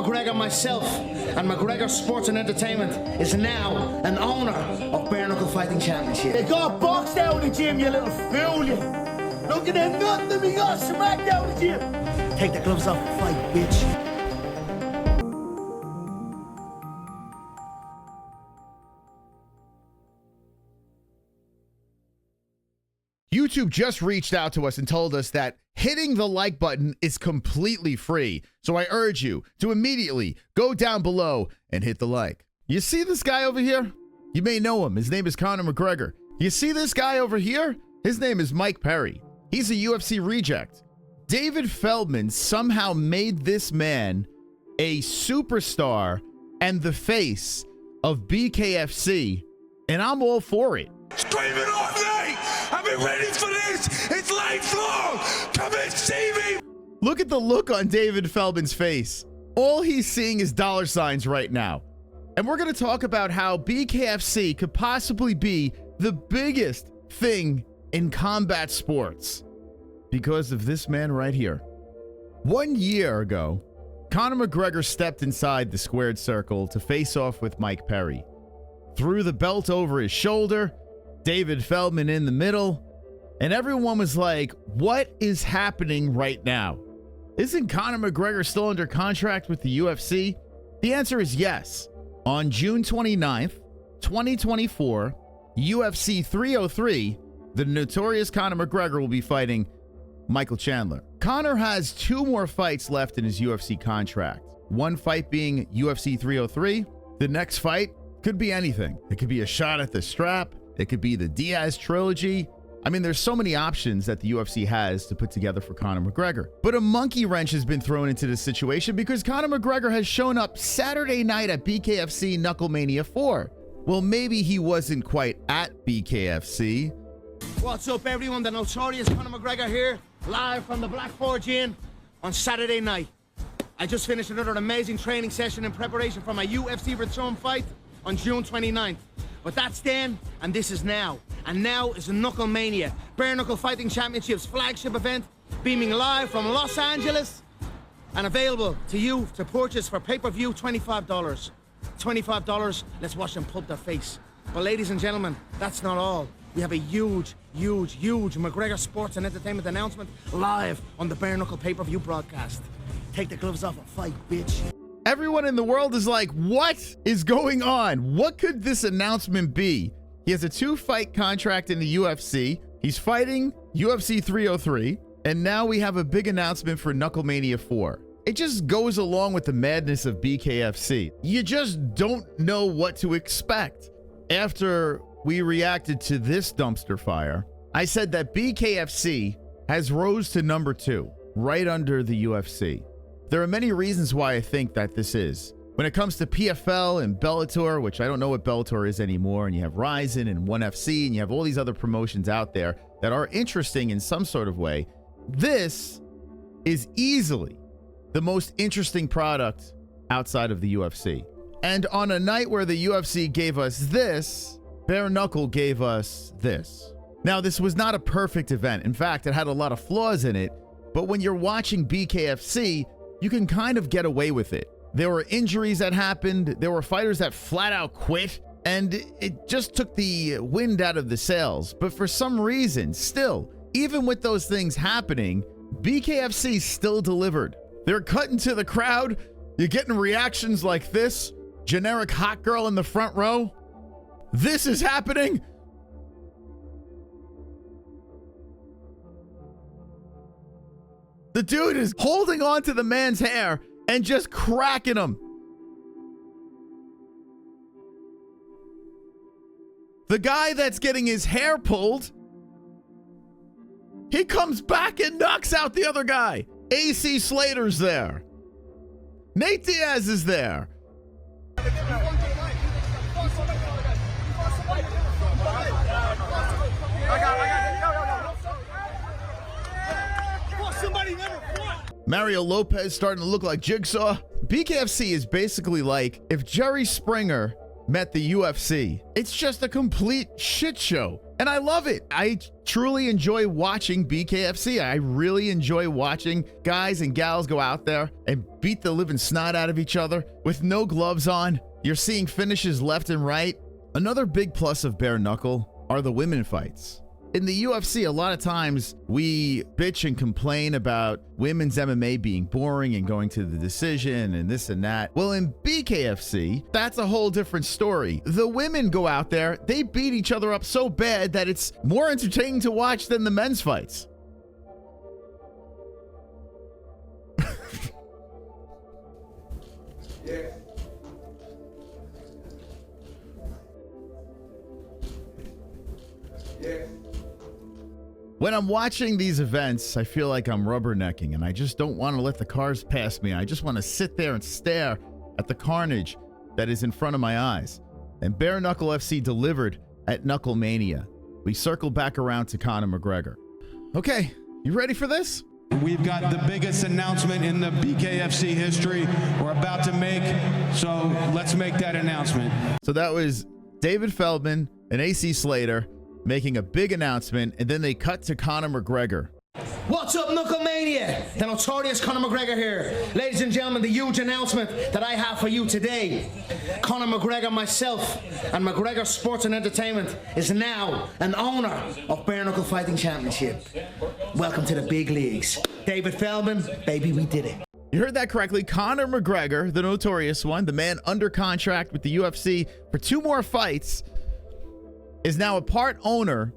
McGregor myself, and McGregor Sports and Entertainment is now an owner of Bare Knuckle Fighting Championship. You got boxed out of the gym, you little fool, you. Looking at nothing, we got smacked out of the gym. Take the gloves off and fight, bitch. YouTube just reached out to us and told us that hitting the like button is completely free. So I urge you to immediately go down below and hit the like. You see this guy over here? You may know him. His name is Conor McGregor. You see this guy over here? His name is Mike Perry. He's a UFC reject. David Feldman somehow made this man a superstar and the face of BKFC, and I'm all for it. Scream it off me! I've been ready for this! It's lifelong! Come and see me! Look at the look on David Feldman's face. All he's seeing is dollar signs right now. And we're going to talk about how BKFC could possibly be the biggest thing in combat sports because of this man right here. 1 year ago, Conor McGregor stepped inside the squared circle to face off with Mike Perry. Threw the belt over his shoulder, David Feldman in the middle, and everyone was like, what is happening right now? Isn't Conor McGregor still under contract with the UFC? The answer is yes. On June 29th, 2024, UFC 303, the notorious Conor McGregor will be fighting Michael Chandler. Conor has 2 more fights left in his UFC contract. One fight being UFC 303. The next fight could be anything. It could be a shot at the strap. It could be the Diaz trilogy. I mean, there's so many options that the UFC has to put together for Conor McGregor. But a monkey wrench has been thrown into this situation because Conor McGregor has shown up Saturday night at BKFC Knucklemania 4. Well, maybe he wasn't quite at BKFC. What's up, everyone? The notorious Conor McGregor here, live from the Black Forge Inn on Saturday night. I just finished another amazing training session in preparation for my UFC return fight on June 29th. But that's then, and this is now. And now is Knucklemania, Bare Knuckle Fighting Championship's flagship event, beaming live from Los Angeles and available to you to purchase for pay-per-view $25. $25, let's watch them pump their face. But ladies and gentlemen, that's not all. We have a huge McGregor Sports and Entertainment announcement live on the Bare Knuckle pay-per-view broadcast. Take the gloves off and fight, bitch. Everyone in the world is like, what is going on? What could this announcement be? He has a 2-fight contract in the UFC. He's fighting UFC 303. And now we have a big announcement for Knucklemania 4. It just goes along with the madness of BKFC. You just don't know what to expect. After we reacted to this dumpster fire, I said that BKFC has rose to number 2, right under the UFC. There are many reasons why I think that this is. When it comes to PFL and Bellator, which I don't know what Bellator is anymore, and you have Ryzen and ONE FC, and you have all these other promotions out there that are interesting in some sort of way, this is easily the most interesting product outside of the UFC. And on a night where the UFC gave us this, Bare Knuckle gave us this. Now, this was not a perfect event. In fact, it had a lot of flaws in it, but when you're watching BKFC, you can kind of get away with it. There were injuries that happened. There were fighters that flat out quit, and it just took the wind out of the sails. But for some reason, still, even with those things happening, BKFC still delivered. They're cutting to the crowd. You're getting reactions like this. Generic hot girl in the front row. This is happening. The dude is holding on to the man's hair and just cracking him. The guy that's getting his hair pulled, he comes back and knocks out the other guy. AC Slater's there. Nate Diaz is there. Mario Lopez starting to look like Jigsaw. BKFC is basically like if Jerry Springer met the UFC. It's just a complete shit show. And I love it. I truly enjoy watching BKFC. I really enjoy watching guys and gals go out there and beat the living snot out of each other with no gloves on. You're seeing finishes left and right. Another big plus of bare knuckle are the women fights. In the UFC, a lot of times we bitch and complain about women's MMA being boring and going to the decision and this and that. Well, in BKFC, that's a whole different story. The women go out there, they beat each other up so bad that it's more entertaining to watch than the men's fights. Yeah. Yeah. When I'm watching these events, I feel like I'm rubbernecking and I just don't want to let the cars pass me. I just want to sit there and stare at the carnage that is in front of my eyes. And Bare Knuckle FC delivered at Knuckle Mania. We circle back around to Conor McGregor. Okay, you ready for this? We've got the biggest announcement in the BKFC history we're about to make, so let's make that announcement. So that was David Feldman and AC Slater making a big announcement, and then they cut to Conor McGregor. What's up, Knucklemania? The notorious Conor McGregor here. Ladies and gentlemen, the huge announcement that I have for you today. Conor McGregor, myself, and McGregor Sports and Entertainment is now an owner of Bare Knuckle Fighting Championship. Welcome to the big leagues. David Feldman, baby, we did it. You heard that correctly. Conor McGregor, the notorious one, the man under contract with the UFC for 2 more fights, is now a part owner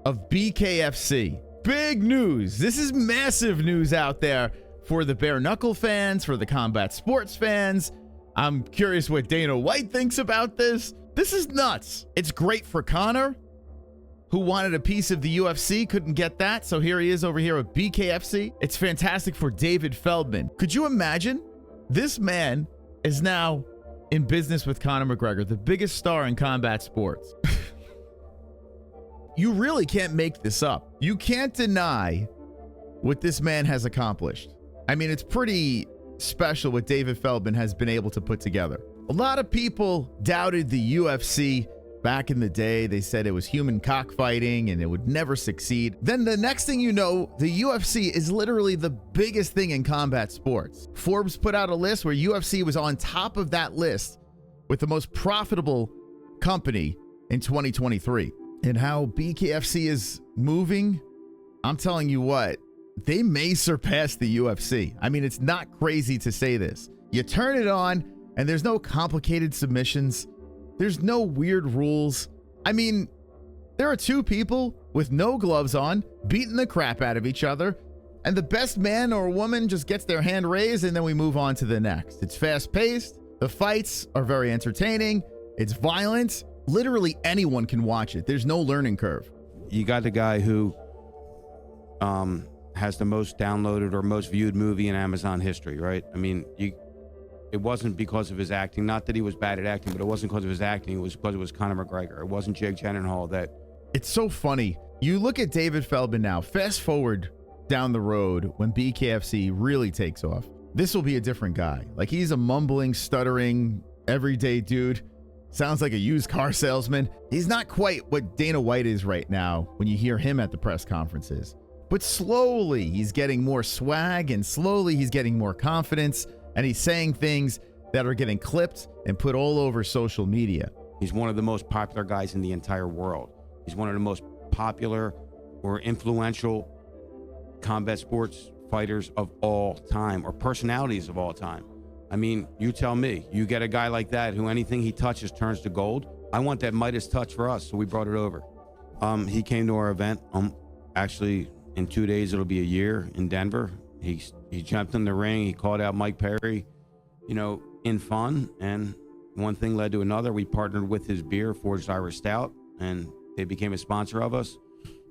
of BKFC. Big news. This is massive news out there for the bare knuckle fans, for the combat sports fans. I'm curious what Dana White thinks about this. This is nuts. It's great for Conor, who wanted a piece of the UFC, couldn't get that, so here he is over here at BKFC. It's fantastic for David Feldman. Could you imagine? This man is now in business with Conor McGregor, the biggest star in combat sports. You really can't make this up. You can't deny what this man has accomplished. I mean, it's pretty special what David Feldman has been able to put together. A lot of people doubted the UFC back in the day. They said it was human cockfighting and it would never succeed. Then the next thing you know, the UFC is literally the biggest thing in combat sports. Forbes put out a list where UFC was on top of that list with the most profitable company in 2023. And how BKFC is moving, I'm telling you what, they may surpass the UFC. I mean, it's not crazy to say this. You turn it on and there's no complicated submissions. There's no weird rules. I mean, there are 2 people with no gloves on beating the crap out of each other, and the best man or woman just gets their hand raised and then we move on to the next. It's fast-paced. The fights are very entertaining. It's violent. Literally anyone can watch it. There's no learning curve. You got the guy who has the most downloaded or most viewed movie in Amazon history, right? I mean, it wasn't because of his acting. Not that he was bad at acting, but it wasn't because of his acting. It was because it was Conor McGregor. It wasn't Jake Gyllenhaal that... It's so funny. You look at David Feldman now. Fast forward down the road when BKFC really takes off. This will be a different guy. Like, he's a mumbling, stuttering, everyday dude. Sounds like a used car salesman. He's not quite what Dana White is right now when you hear him at the press conferences. But slowly he's getting more swag and slowly he's getting more confidence and he's saying things that are getting clipped and put all over social media. He's one of the most popular guys in the entire world. He's one of the most popular or influential combat sports fighters of all time or personalities of all time. I mean, you tell me, you get a guy like that who anything he touches turns to gold. I want that Midas touch for us, so we brought it over. He came to our event. Actually, in 2 days, it'll be a year in Denver. He jumped in the ring. He called out Mike Perry, you know, in fun. And one thing led to another. We partnered with his beer, Forged Irish Stout, and they became a sponsor of us.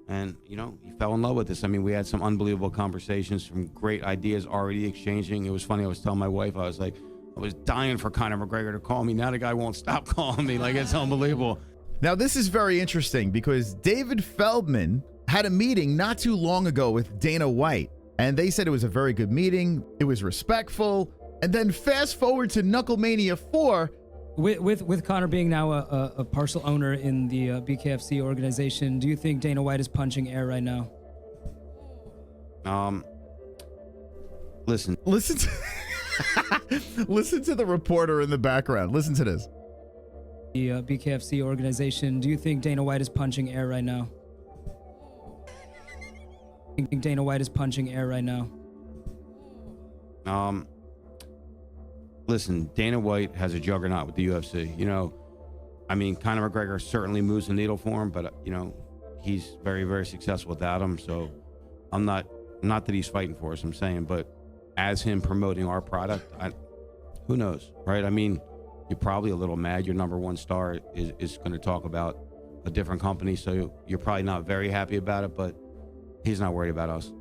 And, you know, he fell in love with this. I mean, we had some unbelievable conversations, some great ideas already exchanging. It was funny. I was telling my wife, I was like, I was dying for Conor McGregor to call me. Now the guy won't stop calling me. Like, it's unbelievable. Now, this is very interesting because David Feldman had a meeting not too long ago with Dana White, and they said it was a very good meeting. It was respectful. And then fast forward to Knucklemania 4, With Conor being now a partial owner in the BKFC organization, do you think Dana White is punching air right now? Listen. Listen to listen to the reporter in the background. Listen to this. The BKFC organization, do you think Dana White is punching air right now? I think Dana White is punching air right now. Listen, Dana White has a juggernaut with the UFC. You know, I mean, Conor McGregor certainly moves the needle for him, but you know, he's very, very successful without him. So I'm not that he's fighting for us. I'm saying, but as him promoting our product, who knows, right? I mean, you're probably a little mad. Your number one star is going to talk about a different company, so you're probably not very happy about it. But he's not worried about us.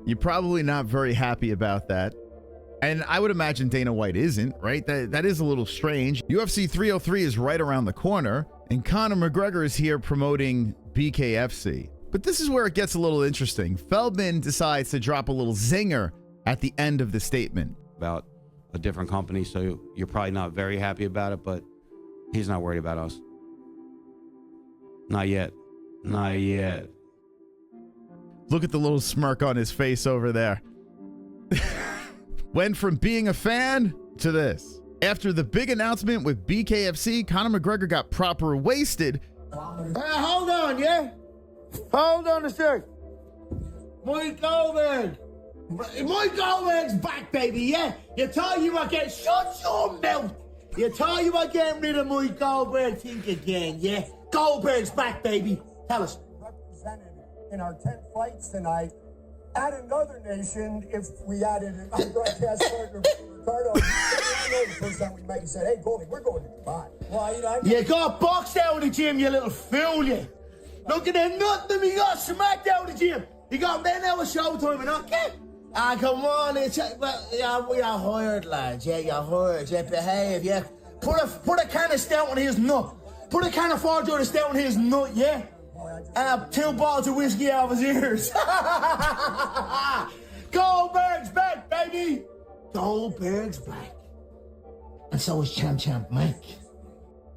You're probably not very happy about that. And I would imagine Dana White isn't, right? That is a little strange. UFC 303 is right around the corner, and Conor McGregor is here promoting BKFC. But this is where it gets a little interesting. Feldman decides to drop a little zinger at the end of the statement. About a different company, so you're probably not very happy about it, but he's not worried about us. Not yet. Not yet. Look at the little smirk on his face over there. Went from being a fan to this. After the big announcement with BKFC, Conor McGregor got proper wasted. Hold on, yeah? Hold on a sec. Mike Goldberg. Mike Goldberg's back, baby, yeah? You thought you were getting... Shut your mouth! You thought you were getting rid of Mike Goldberg, think again, yeah? Goldberg's back, baby. Tell us. Represented in our 10 fights tonight. Add another nation if we added a broadcast partner, Ricardo. I know the first time we met, you said, hey, Goldie, we're going to Dubai. Well, you know, You got boxed out of the gym, you little fool, you. Look at that nothing we got smacked out of the gym. You got men out of showtime and okay? Ah, come on, we are hired, lads. Yeah, you're hired. Yeah, behave, yeah. Put a can of stout on his nut. Put a can of 4 of stout on his nut, yeah? And 2 bottles of whiskey out of his ears. Goldberg's back, baby. Goldberg's back. And so is Champ Mike.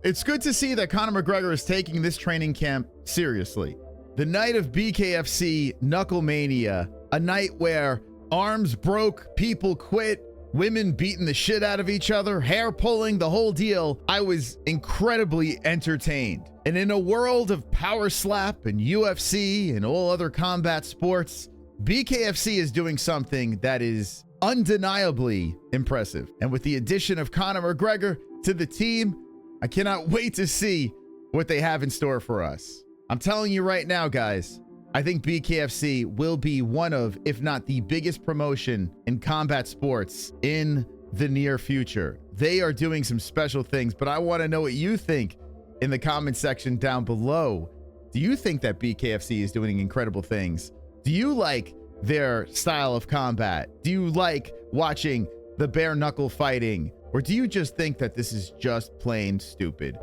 It's good to see that Conor McGregor is taking this training camp seriously. The night of BKFC Knucklemania, a night where arms broke, people quit, women beating the shit out of each other, hair pulling, the whole deal. I was incredibly entertained. And in a world of power slap and UFC and all other combat sports, BKFC is doing something that is undeniably impressive. And with the addition of Conor McGregor to the team, I cannot wait to see what they have in store for us. I'm telling you right now, guys, I think BKFC will be one of, if not the biggest promotion in combat sports in the near future. They are doing some special things, but I want to know what you think in the comment section down below. Do you think that BKFC is doing incredible things? Do you like their style of combat? Do you like watching the bare knuckle fighting? Or do you just think that this is just plain stupid?